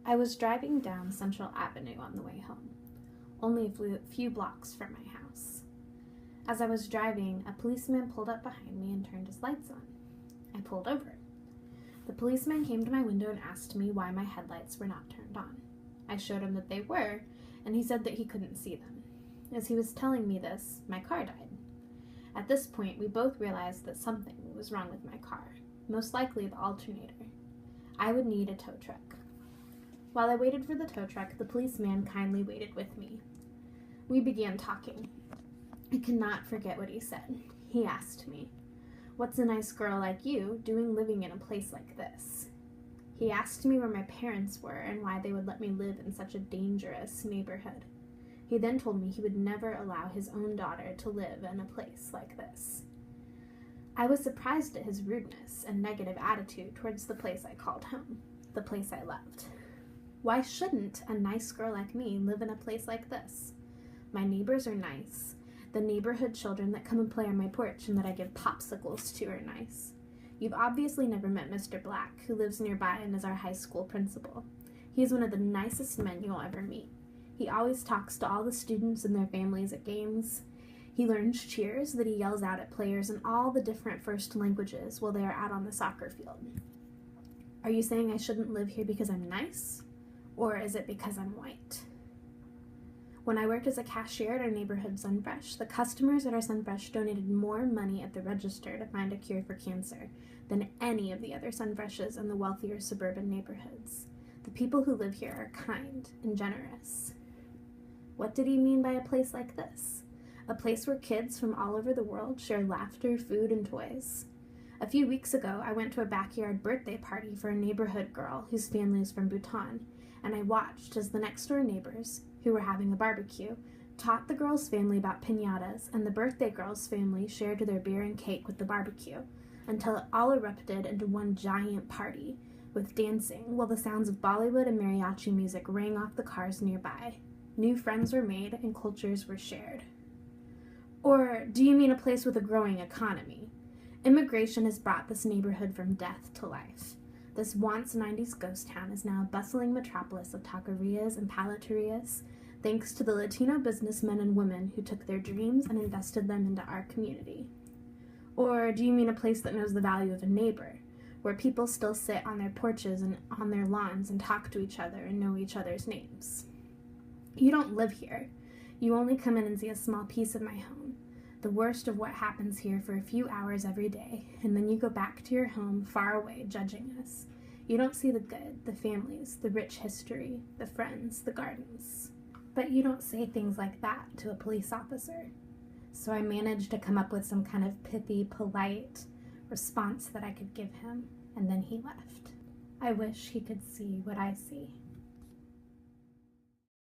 I was driving down Central Avenue on the way home, only a few blocks from my house. As I was driving, a policeman pulled up behind me and turned his lights on. I pulled over. The policeman came to my window and asked me why my headlights were not turned on. I showed him that they were, and he said that he couldn't see them. As he was telling me this, my car died. At this point, we both realized that something was wrong with my car, most likely the alternator. I would need a tow truck. While I waited for the tow truck, the policeman kindly waited with me. We began talking. I cannot forget what he said. He asked me, "What's a nice girl like you doing living in a place like this?" He asked me where my parents were and why they would let me live in such a dangerous neighborhood. He then told me he would never allow his own daughter to live in a place like this. I was surprised at his rudeness and negative attitude towards the place I called home, the place I loved. Why shouldn't a nice girl like me live in a place like this? My neighbors are nice. The neighborhood children that come and play on my porch and that I give popsicles to are nice. You've obviously never met Mr. Black, who lives nearby and is our high school principal. He is one of the nicest men you'll ever meet. He always talks to all the students and their families at games. He learns cheers that he yells out at players in all the different first languages while they are out on the soccer field. Are you saying I shouldn't live here because I'm nice? Or is it because I'm white? When I worked as a cashier at our neighborhood Sunfresh, the customers at our Sunfresh donated more money at the register to find a cure for cancer than any of the other Sunfreshes in the wealthier suburban neighborhoods. The people who live here are kind and generous. What did he mean by a place like this? A place where kids from all over the world share laughter, food, and toys. A few weeks ago, I went to a backyard birthday party for a neighborhood girl whose family is from Bhutan, and I watched as the next-door neighbors, who were having a barbecue, taught the girl's family about piñatas, and the birthday girl's family shared their beer and cake with the barbecue, until it all erupted into one giant party, with dancing, while the sounds of Bollywood and mariachi music rang off the cars nearby. New friends were made, and cultures were shared. Or do you mean a place with a growing economy? Immigration has brought this neighborhood from death to life. This once 90s ghost town is now a bustling metropolis of taquerias and paleterias, thanks to the Latino businessmen and women who took their dreams and invested them into our community. Or do you mean a place that knows the value of a neighbor, where people still sit on their porches and on their lawns and talk to each other and know each other's names? You don't live here. You only come in and see a small piece of my home, the worst of what happens here for a few hours every day, and then you go back to your home far away judging us. You don't see the good, the families, the rich history, the friends, the gardens. But you don't say things like that to a police officer. So I managed to come up with some kind of pithy, polite response that I could give him, and then he left. I wish he could see what I see.